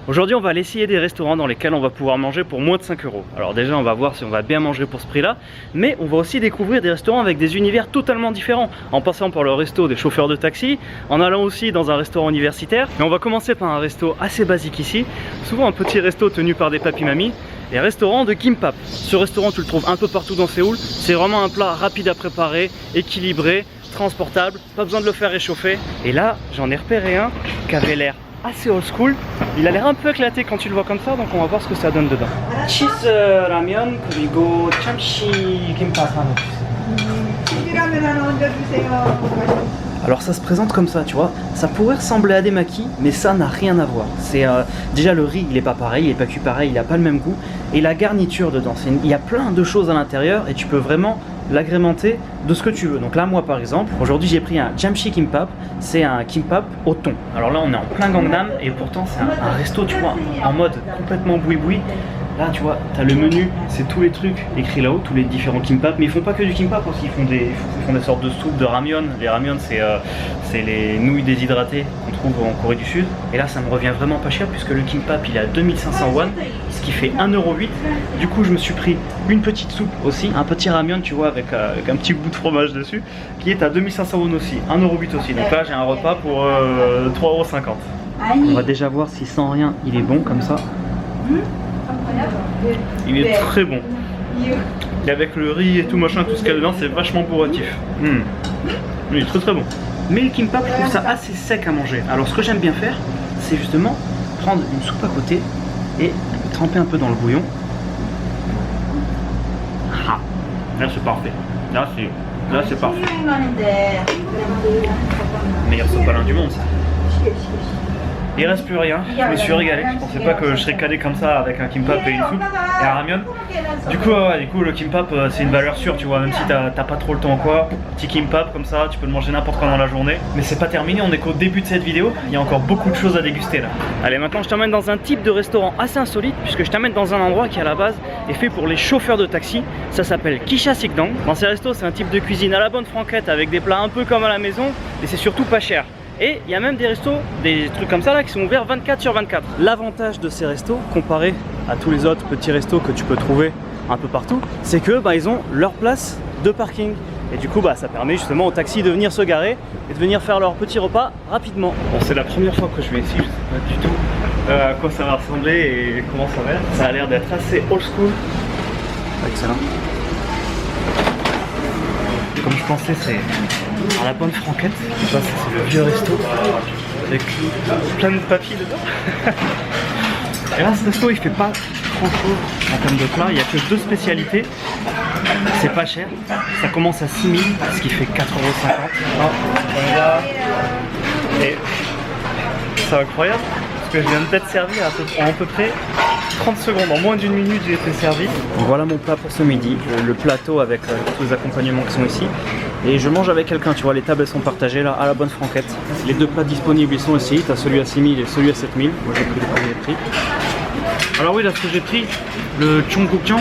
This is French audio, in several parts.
Aujourd'hui on va aller essayer des restaurants dans lesquels on va pouvoir manger pour moins de 5 €. Alors déjà on va voir si on va bien manger pour ce prix là, mais on va aussi découvrir des restaurants avec des univers totalement différents, en passant par le resto des chauffeurs de taxi, en allant aussi dans un restaurant universitaire. Mais on va commencer par un resto assez basique ici, souvent un petit resto tenu par des papis-mamies, les restaurants de kimbap. Ce restaurant tu le trouves un peu partout dans Séoul, c'est vraiment un plat rapide à préparer, équilibré, transportable, pas besoin de le faire réchauffer. Et là j'en ai repéré un qui avait l'air assez old school, il a l'air un peu éclaté quand tu le vois comme ça, donc on va voir ce que ça donne dedans. Cheese ramen 그리고 참치 김밥 하나 주세요. Alors ça se présente comme ça, tu vois, ça pourrait ressembler à des makis, mais ça n'a rien à voir. C'est déjà le riz, il est pas pareil, il est pas cuit pareil, il a pas le même goût, et la garniture dedans, il y a plein de choses à l'intérieur et tu peux vraiment l'agrémenter de ce que tu veux. Donc là moi par exemple, aujourd'hui j'ai pris un jamshi kimbap, c'est un kimbap au thon. Alors là on est en plein Gangnam et pourtant c'est un resto, tu vois, en mode complètement boui-boui. Là tu vois, t'as le menu, c'est tous les trucs écrits là-haut, tous les différents kimbap, mais ils font pas que du kimbap aussi, ils font des sortes de soupes, de ramyeon. Les ramyeon c'est les nouilles déshydratées qu'on trouve en Corée du Sud. Et là ça me revient vraiment pas cher puisque le kimbap il est à 2500 won, ce qui fait 1,08 €. Du coup je me suis pris une petite soupe aussi, un petit ramyeon tu vois avec un petit bout de fromage dessus, qui est à 2500 won aussi, 1,08 € aussi. Donc là j'ai un repas pour 3,50 €. On va déjà voir si sans rien il est bon comme ça. Il est très bon. Et avec le riz et tout machin, tout ce qu'il y a dedans, c'est vachement bourratif. Il est très très bon. Mais le kimbap, je trouve ça assez sec à manger. Alors ce que j'aime bien faire, c'est justement prendre une soupe à côté et tremper un peu dans le bouillon. Ah, là c'est parfait. Là c'est parfait. Meilleure soupe à l'un du monde ça. Il reste plus rien, je me suis régalé, je pensais pas que je serais calé comme ça avec un kimbap et une soupe et un ramyeon. Du coup le kimbap c'est une valeur sûre, tu vois, même si t'as pas trop le temps quoi. Petit kimbap comme ça, tu peux le manger n'importe quand dans la journée. Mais c'est pas terminé, on est qu'au début de cette vidéo, il y a encore beaucoup de choses à déguster là. Allez, maintenant je t'emmène dans un type de restaurant assez insolite, puisque je t'emmène dans un endroit qui à la base est fait pour les chauffeurs de taxi. Ça s'appelle Kisha Sikdang. Dans ces restos c'est un type de cuisine à la bonne franquette avec des plats un peu comme à la maison, et c'est surtout pas cher. Et il y a même des restos, des trucs comme ça là qui sont ouverts 24/24. L'avantage de ces restos, comparé à tous les autres petits restos que tu peux trouver un peu partout, c'est que ils ont leur place de parking. Et du coup ça permet justement aux taxis de venir se garer et de venir faire leur petit repas rapidement. Bon, c'est la première fois que je vais ici, je sais pas du tout à quoi ça va ressembler et comment ça va être. Ça a l'air d'être assez old school. Excellent. Comme je pensais, c'est à la bonne franquette. Ça c'est le vieux resto avec plein de papiers dedans. Et là ce resto il fait pas grand chose en termes de plats, il n'y a que 2 spécialités. C'est pas cher, ça commence à 6 000, ce qui fait 4,50 €. On y va. Et c'est incroyable parce que je viens de t'être servi en à peu près 30 secondes, en moins d'une minute j'ai été servi. Donc voilà mon plat pour ce midi, le plateau avec tous les accompagnements qui sont ici. Et je mange avec quelqu'un, tu vois, les tables elles sont partagées là à la bonne franquette. Les 2 plats disponibles ils sont ici, tu as celui à 6 000 et celui à 7 000. Moi j'ai pris le premier prix. Alors oui, là ce que j'ai pris, le Cheonggukjang,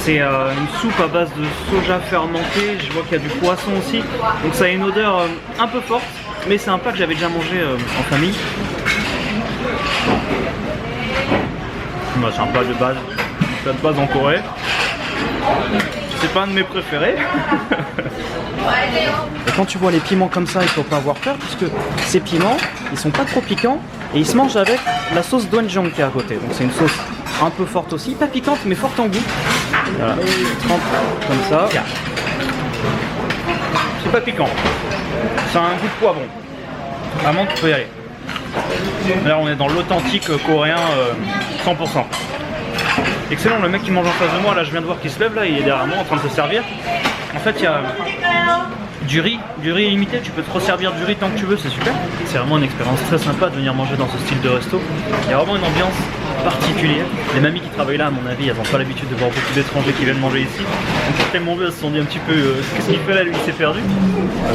c'est une soupe à base de soja fermenté, je vois qu'il y a du poisson aussi. Donc ça a une odeur un peu forte, mais c'est un plat que j'avais déjà mangé en famille. C'est un plat de base en Corée. C'est pas un de mes préférés. Et quand tu vois les piments comme ça, il faut pas avoir peur puisque ces piments, ils sont pas trop piquants et ils se mangent avec la sauce doenjang qui est à côté. Donc c'est une sauce un peu forte aussi, pas piquante mais forte en goût. Voilà, trempe comme ça. C'est pas piquant. Ça a un goût de poivron. Vraiment, tu peux y aller. Là, on est dans l'authentique coréen 100%. Excellent, le mec qui mange en face de moi, là je viens de voir qu'il se lève, là il est derrière moi en train de se servir. En fait il y a du riz illimité, tu peux te resservir du riz tant que tu veux, c'est super. C'est vraiment une expérience très sympa de venir manger dans ce style de resto. Il y a vraiment une ambiance particulière. Les mamies qui travaillent là, à mon avis, elles n'ont pas l'habitude de voir beaucoup d'étrangers qui viennent manger ici. Donc quand elles m'ont vu, elles se sont dit un petit peu qu'est-ce qu'il fait là, lui il s'est perdu.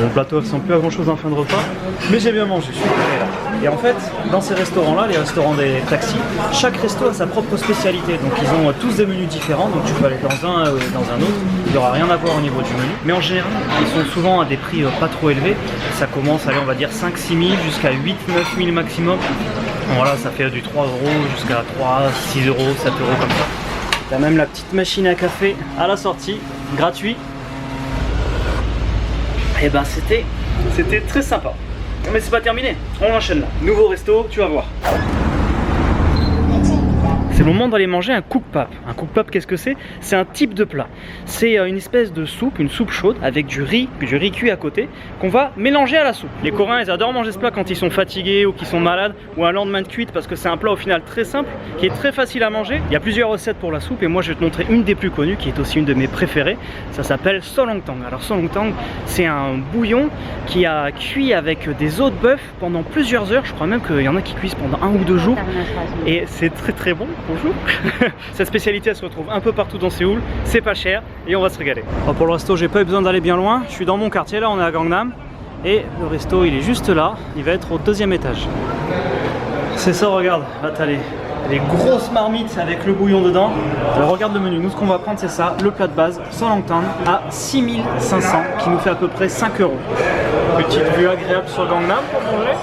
Le plateau ressemble plus à grand chose en fin de repas, mais j'ai bien mangé, je suis carré là. Et en fait, dans ces restaurants-là, les restaurants des taxis, chaque resto a sa propre spécialité. Donc ils ont tous des menus différents, donc tu peux aller dans un ou dans un autre. Il n'y aura rien à voir au niveau du menu. Mais en général, ils sont souvent à des prix pas trop élevés. Ça commence, allez, on va dire 5-6 000 jusqu'à 8-9 000 maximum. Voilà, ça fait du 3 € jusqu'à 3, 6 €, 7 € comme ça. T'as même la petite machine à café à la sortie, gratuit. Et ben c'était très sympa. Mais c'est pas terminé, on enchaîne là. Nouveau resto, tu vas voir. C'est le moment d'aller manger un koukpap. Un koukpap, qu'est-ce que c'est? C'est un type de plat. C'est une espèce de soupe, une soupe chaude avec du riz cuit à côté qu'on va mélanger à la soupe. Les Coréens, ils adorent manger ce plat quand ils sont fatigués ou qu'ils sont malades ou un lendemain de cuite parce que c'est un plat au final très simple, qui est très facile à manger. Il y a plusieurs recettes pour la soupe et moi je vais te montrer une des plus connues qui est aussi une de mes préférées. Ça s'appelle solongtang. Alors solongtang, c'est un bouillon qui a cuit avec des os de bœuf pendant plusieurs heures. Je crois même qu'il y en a qui cuisent pendant 1 ou 2 jours. Et c'est très très bon. Bonjour. Cette spécialité elle se retrouve un peu partout dans Séoul, c'est pas cher et on va se régaler. Alors pour le resto j'ai pas eu besoin d'aller bien loin, je suis dans mon quartier là, on est à Gangnam et le resto il est juste là, il va être au 2e étage. C'est ça, regarde, là t'as les grosses marmites avec le bouillon dedans. Alors regarde le menu, nous ce qu'on va prendre c'est ça, le plat de base, solongtang à 6500 qui nous fait à peu près 5 €. Petite vue agréable sur Gangnam pour manger.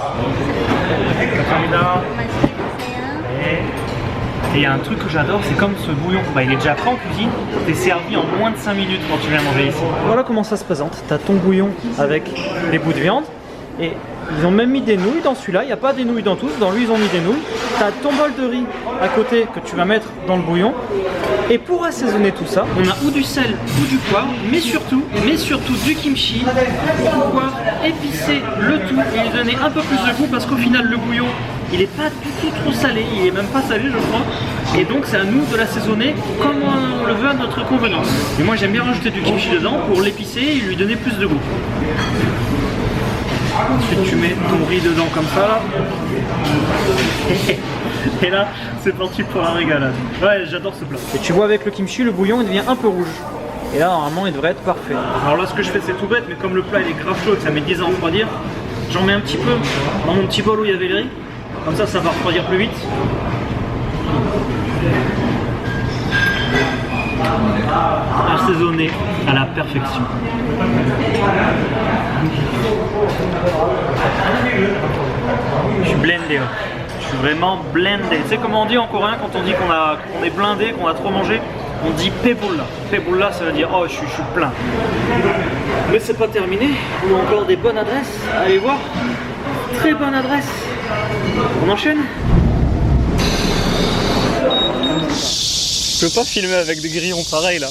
Et il y a un truc que j'adore, c'est comme ce bouillon, il est déjà prêt en cuisine, t'es servi en moins de 5 minutes quand tu viens manger ici. Voilà comment ça se présente, t'as ton bouillon avec les bouts de viande, et ils ont même mis des nouilles dans celui-là, il n'y a pas des nouilles dans tous, dans lui ils ont mis des nouilles. T'as ton bol de riz à côté que tu vas mettre dans le bouillon, et pour assaisonner tout ça, on a ou du sel ou du poivre, mais surtout du kimchi, pour pouvoir épicer le tout et lui donner un peu plus de goût, parce qu'au final le bouillon, il n'est pas du tout trop salé, il est même pas salé je crois. Et donc c'est à nous de l'assaisonner comme on le veut à notre convenance. Et moi j'aime bien rajouter du kimchi dedans pour l'épicer et lui donner plus de goût. Ensuite tu mets ton riz dedans comme ça là. Et là c'est parti pour la régalade. Ouais, j'adore ce plat. Et tu vois avec le kimchi, le bouillon il devient un peu rouge. Et là normalement il devrait être parfait. Alors là ce que je fais c'est tout bête, mais comme le plat il est grave chaud et que ça met 10 ans à refroidir, j'en mets un petit peu dans mon petit bol où il y avait le riz. Comme ça va refroidir plus vite. Assaisonné à la perfection. Je suis blindé. Je suis vraiment blindé. Tu sais comment on dit en coréen quand on dit qu'on est blindé, qu'on a trop mangé? On dit pebulla. Pebulla ça veut dire oh je suis plein. Mais c'est pas terminé. On a encore des bonnes adresses. Allez voir. Très bonne adresse. On enchaîne. Je peux pas filmer avec des grillons pareils là.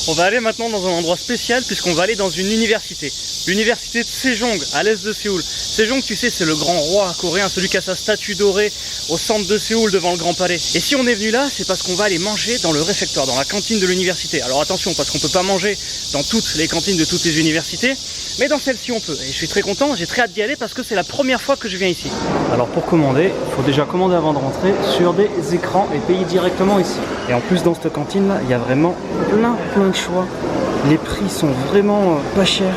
On va aller maintenant dans un endroit spécial puisqu'on va aller dans une université. L'université de Sejong, à l'est de Séoul. Sejong, tu sais, c'est le grand roi coréen, celui qui a sa statue dorée au centre de Séoul devant le Grand Palais. Et si on est venu là, c'est parce qu'on va aller manger dans le réfectoire, dans la cantine de l'université. Alors attention, parce qu'on peut pas manger dans toutes les cantines de toutes les universités, mais dans celle-ci on peut. Et je suis très content, j'ai très hâte d'y aller parce que c'est la première fois que je viens ici. Alors pour commander, il faut déjà commander avant de rentrer sur des écrans et payer directement ici. Et en plus dans cette cantine là, il y a vraiment plein de choix. Les prix sont vraiment pas chers.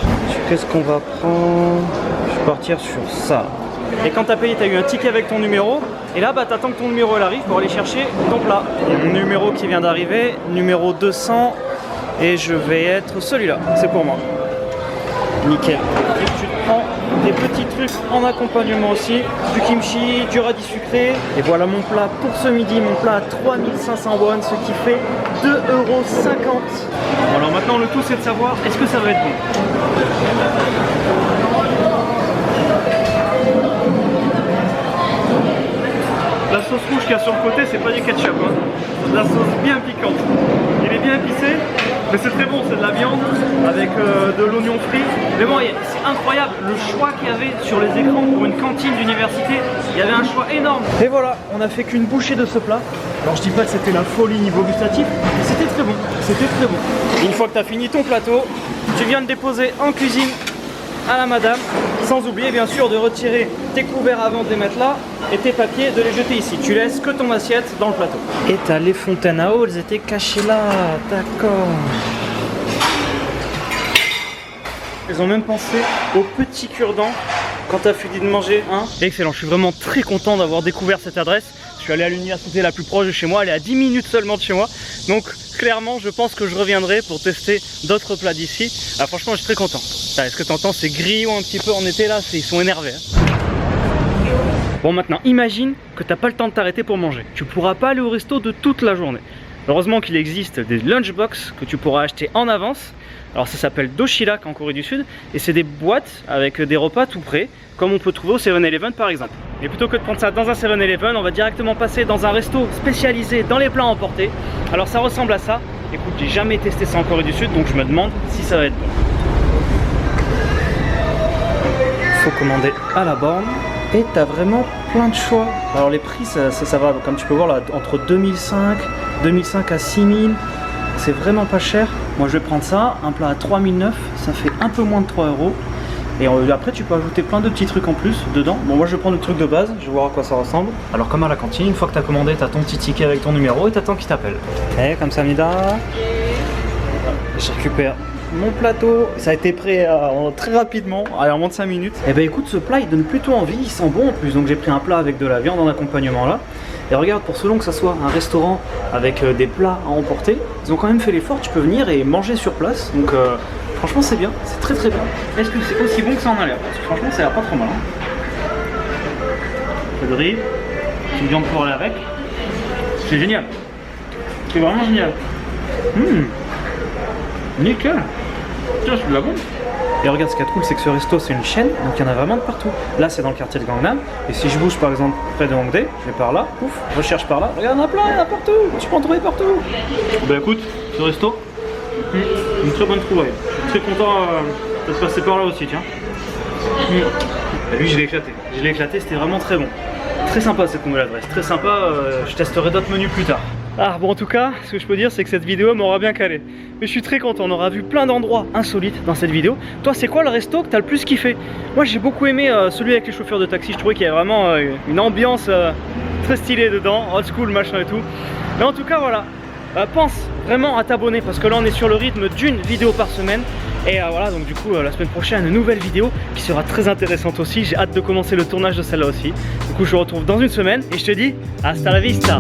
Qu'est-ce qu'on va prendre? Je vais partir sur ça. Et quand tu as payé, tu as eu un ticket avec ton numéro. Et là, tu attends que ton numéro elle arrive pour aller chercher ton plat. Il y a mon numéro qui vient d'arriver, numéro 200. Et je vais être celui-là. C'est pour moi. Nickel. Et tu te prends des petits trucs en accompagnement aussi. Du kimchi, du radis sucré. Et voilà mon plat pour ce midi. Mon plat à 3500 won, ce qui fait 2,50 €. Bon, alors maintenant le tout c'est de savoir est-ce que ça va être bon. La sauce rouge qu'il y a sur le côté c'est pas du ketchup hein. C'est de la sauce bien piquante. Il est bien épicé mais c'est très bon, c'est de la viande avec de l'oignon frit. Mais bon c'est incroyable le choix qu'il y avait sur les écrans pour une cantine d'université. Il y avait un choix énorme. Et voilà, on a fait qu'une bouchée de ce plat. Alors je dis pas que c'était la folie niveau gustatif, mais c'était très bon, c'était très bon. Et une fois que tu as fini ton plateau, tu viens de déposer en cuisine à la madame, sans oublier bien sûr de retirer tes couverts avant de les mettre là et tes papiers de les jeter ici. Tu laisses que ton assiette dans le plateau. Et t'as les fontaines à eau, elles étaient cachées là, d'accord. Ils ont même pensé aux petits cure-dents quand t'as fini de manger un. Excellent, je suis vraiment très content d'avoir découvert cette adresse. Je suis allé à l'université la plus proche de chez moi, elle est à 10 minutes seulement de chez moi. Donc clairement, je pense que je reviendrai pour tester d'autres plats d'ici. Ah, franchement, je suis très content. Est-ce que t'entends ces grillons un petit peu en été là? Ils sont énervés. Hein. Bon, maintenant imagine que t'as pas le temps de t'arrêter pour manger. Tu pourras pas aller au resto de toute la journée. Heureusement qu'il existe des lunchbox que tu pourras acheter en avance. Alors ça s'appelle Doshilak en Corée du Sud et c'est des boîtes avec des repas tout prêts comme on peut trouver au 7-Eleven par exemple. Et plutôt que de prendre ça dans un 7-Eleven, on va directement passer dans un resto spécialisé dans les plats emportés. Alors ça ressemble à ça. Écoute, j'ai jamais testé ça en Corée du Sud donc je me demande si ça va être bon. Faut commander à la borne et t'as vraiment plein de choix. Alors les prix ça va comme tu peux voir là entre 2005 à 6000. C'est vraiment pas cher. Moi je vais prendre ça, un plat à 3009, ça fait un peu moins de 3 €. Et après tu peux ajouter plein de petits trucs en plus dedans. Bon moi je vais prendre le truc de base, je vais voir à quoi ça ressemble. Alors comme à la cantine, une fois que tu as commandé, tu as ton petit ticket avec ton numéro et t'attends qu'il t'appelle. Et comme ça Mida, je récupère mon plateau. Ça a été prêt très rapidement, allez, en moins de 5 minutes. Et bah écoute, ce plat il donne plutôt envie, il sent bon en plus. Donc j'ai pris un plat avec de la viande en accompagnement là. Et regarde, pour selon que ça soit un restaurant avec des plats à emporter, ils ont quand même fait l'effort, tu peux venir et manger sur place. Donc franchement c'est bien, c'est très très bien. Est-ce que c'est aussi bon que ça en a l'air? Parce que franchement ça a l'air pas trop mal. Un peu de riz, une viande pour aller avec. C'est génial. C'est vraiment génial. Nickel. Tiens, c'est de la bombe. Et regarde, ce qui est cool, c'est que ce resto c'est une chaîne, donc il y en a vraiment de partout. Là c'est dans le quartier de Gangnam, et si je bouge par exemple près de Hongdae, je vais par là, pouf, je cherche par là, regarde, il y en a plein, il y en a partout, tu peux en trouver partout. Bah écoute, ce resto, une très bonne trouvaille. Je suis très content de passer par là aussi, tiens. Et lui je l'ai éclaté, c'était vraiment très bon. Très sympa cette nouvelle adresse, très sympa, je testerai d'autres menus plus tard. Ah bon, en tout cas, ce que je peux dire c'est que cette vidéo m'aura bien calé. Mais je suis très content, on aura vu plein d'endroits insolites dans cette vidéo. Toi, c'est quoi le resto que t'as le plus kiffé? Moi j'ai beaucoup aimé celui avec les chauffeurs de taxi, je trouvais qu'il y avait vraiment une ambiance très stylée dedans, old school machin et tout. Mais en tout cas voilà, pense vraiment à t'abonner parce que là on est sur le rythme d'une vidéo par semaine. Et voilà, donc du coup la semaine prochaine une nouvelle vidéo qui sera très intéressante aussi. J'ai hâte de commencer le tournage de celle-là aussi. Du coup je vous retrouve dans une semaine et je te dis hasta la vista.